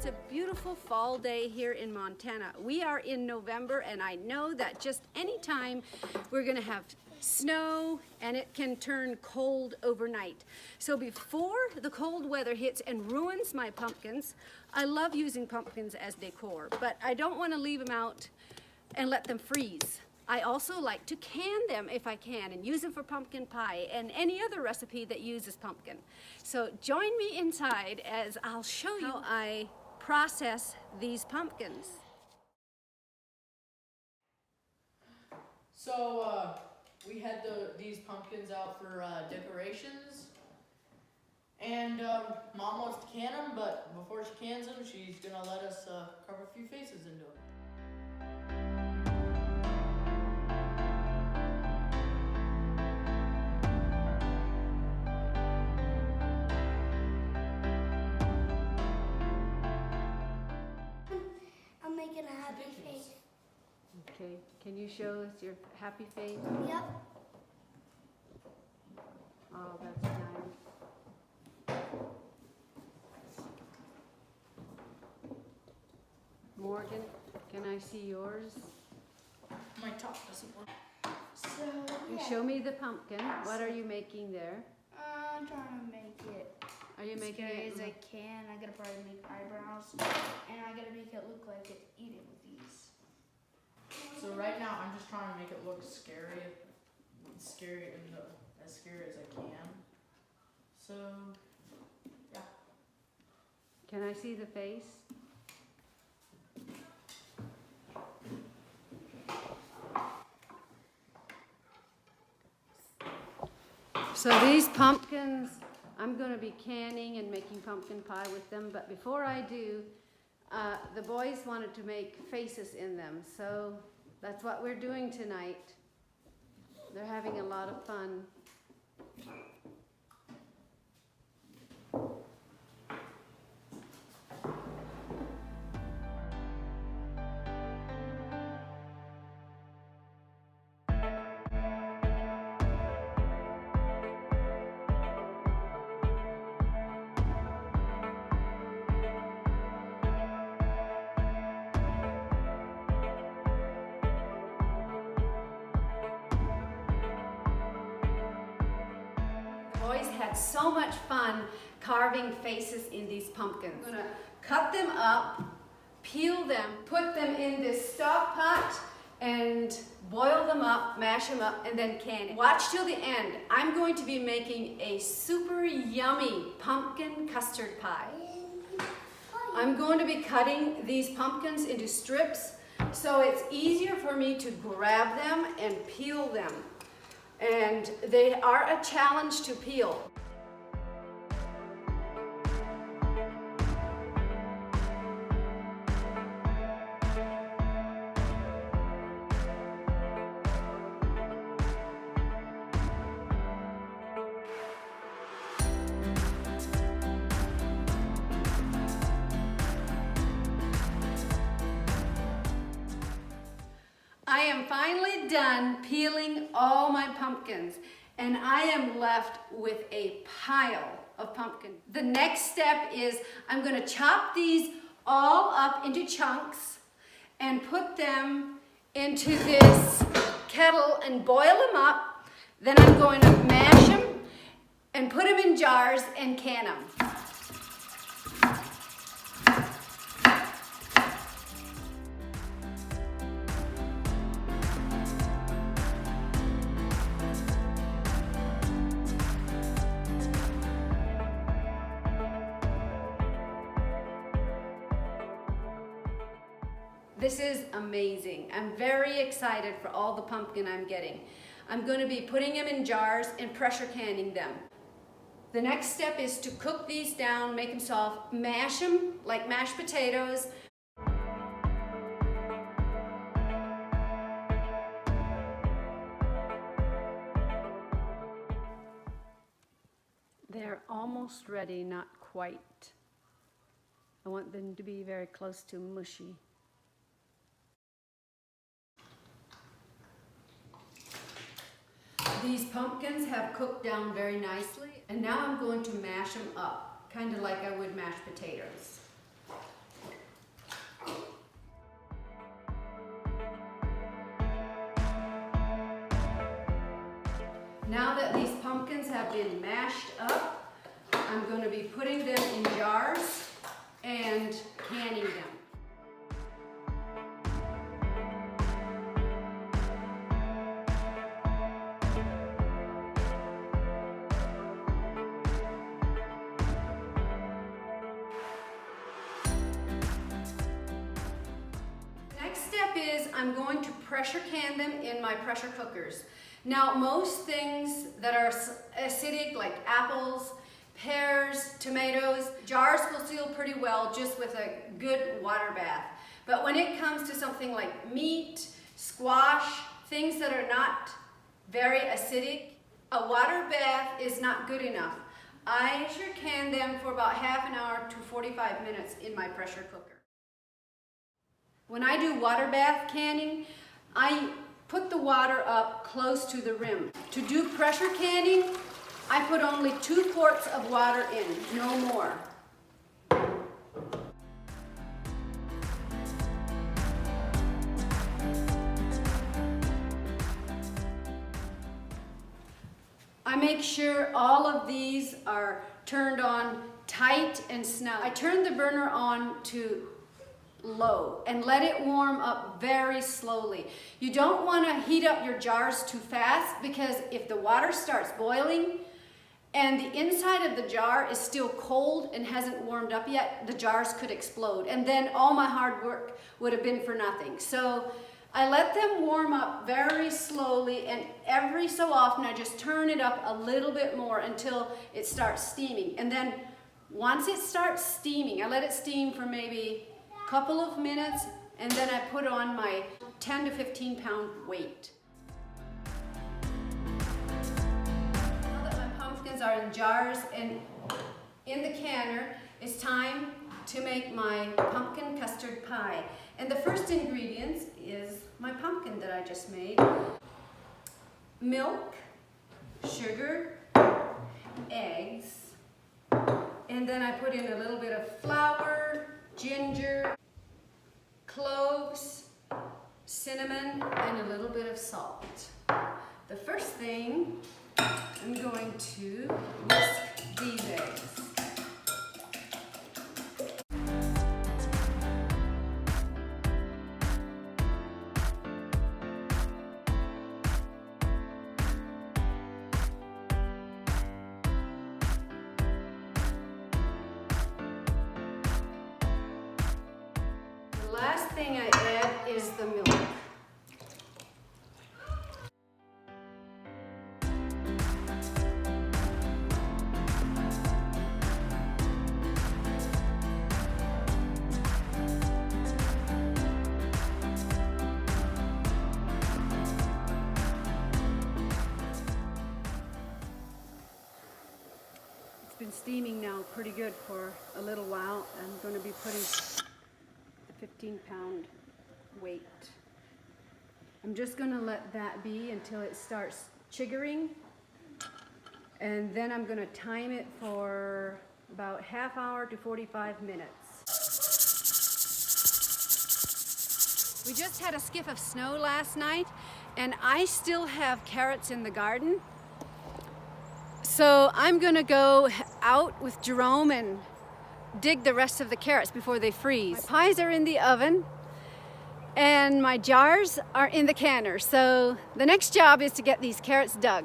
It's a beautiful fall day here in Montana. We are in November, and I know that just any time we're going to have snow and it can turn cold overnight. So before the cold weather hits and ruins my pumpkins, I love using pumpkins as decor, but I don't want to leave them out and let them freeze. I also like to can them if I can and use them for pumpkin pie and any other recipe that uses pumpkin. So join me inside as I'll show you how I process these pumpkins. So we had these pumpkins out for decorations, and Mom wants to can them, but before she cans them, she's gonna let us carve a few faces into them. I'm making a happy face. Okay, can you show us your happy face? Yep. Oh, that's nice. Morgan, can I see yours? My top doesn't work. So, You yeah. show me the pumpkin. What are you making there? I'm trying to make it Are you as making scary it? as I can. I gotta probably make eyebrows, and I gotta make it look like it's eating with these. So right now, I'm just trying to make it look scary, as scary as I can. So, yeah. Can I see the face? So these pumpkins, I'm going to be canning and making pumpkin pie with them, but before I do, the boys wanted to make faces in them, so that's what we're doing tonight. They're having a lot of fun. Boys had so much fun carving faces in these pumpkins. I'm gonna cut them up, peel them, put them in this stock pot, and boil them up, mash them up, and then can it. Watch till the end. I'm going to be making a super yummy pumpkin custard pie. I'm going to be cutting these pumpkins into strips so it's easier for me to grab them and peel them. And they are a challenge to peel. I am finally done peeling all my pumpkins, and I am left with a pile of pumpkin. The next step is I'm going to chop these all up into chunks and put them into this kettle and boil them up. Then I'm going to mash them and put them in jars and can them. This is amazing. I'm very excited for all the pumpkin I'm getting. I'm going to be putting them in jars and pressure canning them. The next step is to cook these down, make them soft, mash them like mashed potatoes. They're almost ready, not quite. I want them to be very close to mushy. These pumpkins have cooked down very nicely, and now I'm going to mash them up, kind of like I would mashed potatoes. Now that these pumpkins have been mashed up, I'm going to be putting them in jars and canning them. Is I'm going to pressure can them in my pressure cookers. Now, most things that are acidic, like apples, pears, tomatoes, jars will seal pretty well just with a good water bath. But when it comes to something like meat, squash, things that are not very acidic, a water bath is not good enough. I pressure can them for about half an hour to 45 minutes in my pressure cooker. When I do water bath canning, I put the water up close to the rim. To do pressure canning, I put only 2 quarts of water in, no more. I make sure all of these are turned on tight and snug. I turn the burner on to low and let it warm up very slowly. You don't want to heat up your jars too fast, because if the water starts boiling and the inside of the jar is still cold and hasn't warmed up yet, the jars could explode, and then all my hard work would have been for nothing. So I let them warm up very slowly, and every so often I just turn it up a little bit more until it starts steaming. And then once it starts steaming, I let it steam for maybe couple of minutes, and then I put on my 10 to 15 pound weight. Now that my pumpkins are in jars and in the canner, it's time to make my pumpkin custard pie. And the first ingredients is my pumpkin that I just made. Milk, sugar, eggs, and then I put in a little bit of flour, ginger, cloves, cinnamon, and a little bit of salt. The first thing, I'm going to whisk these eggs. The last thing I add is the milk. It's been steaming now pretty good for a little while. I'm going to be putting 15-pound weight. I'm just going to let that be until it starts chiggering, and then I'm going to time it for about half hour to 45 minutes. We just had a skiff of snow last night, and I still have carrots in the garden. So I'm going to go out with Jerome and dig the rest of the carrots before they freeze. My pies are in the oven and my jars are in the canner. So the next job is to get these carrots dug.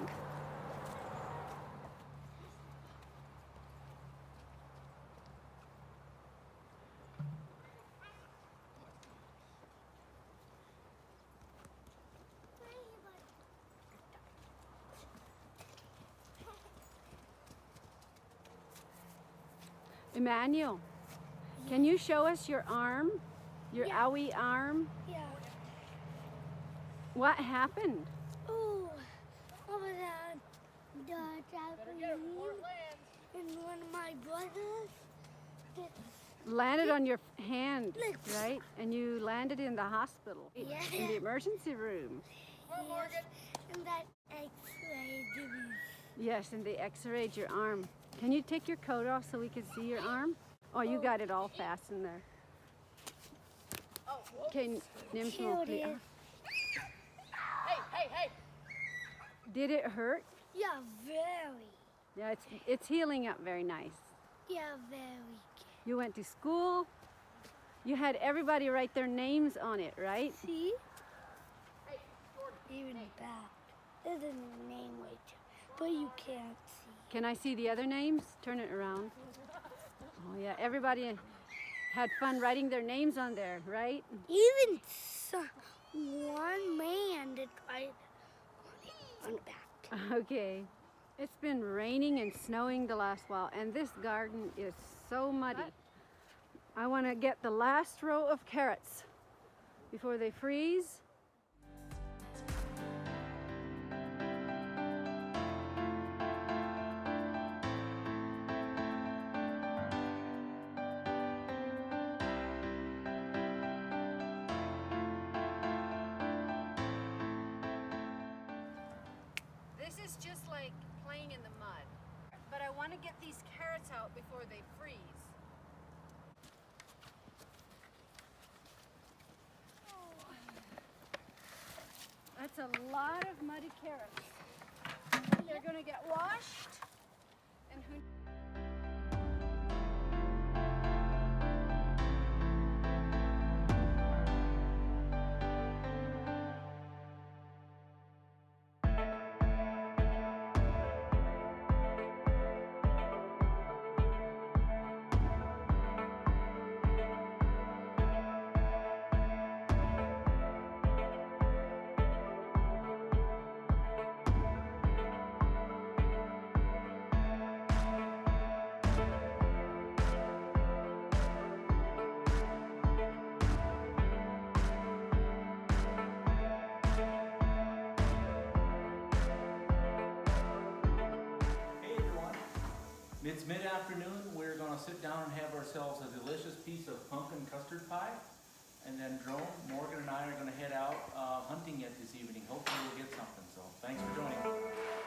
Emmanuel, can you show us your arm? Your owie arm? Yeah. What happened? Oh, over the trampoline, and one of my brothers Landed on your hand, right? And you landed in the hospital, in the emergency room. yes, and that X-ray did me. Yes, and they x-rayed your arm. Can you take your coat off so we can see your arm? Oh, you got it all fastened there. Okay, Killed it. Hey! Did it hurt? Yeah, very. Yeah, it's healing up very nice. Yeah, very. You went to school. You had everybody write their names on it, right? See? Even back. There's a name right there, but you can't see. Can I see the other names? Turn it around. Oh yeah, everybody had fun writing their names on there, right? Even one man did write on the back. Okay. It's been raining and snowing the last while, and this garden is so muddy. I want to get the last row of carrots before they freeze. This is just like playing in the mud, but I want to get these carrots out before they freeze. That's a lot of muddy carrots. They're going to get washed, and who It's mid-afternoon. We're going to sit down and have ourselves a delicious piece of pumpkin custard pie. And then Drone, Morgan, and I are going to head out hunting yet this evening. Hopefully we'll get something. So thanks for joining.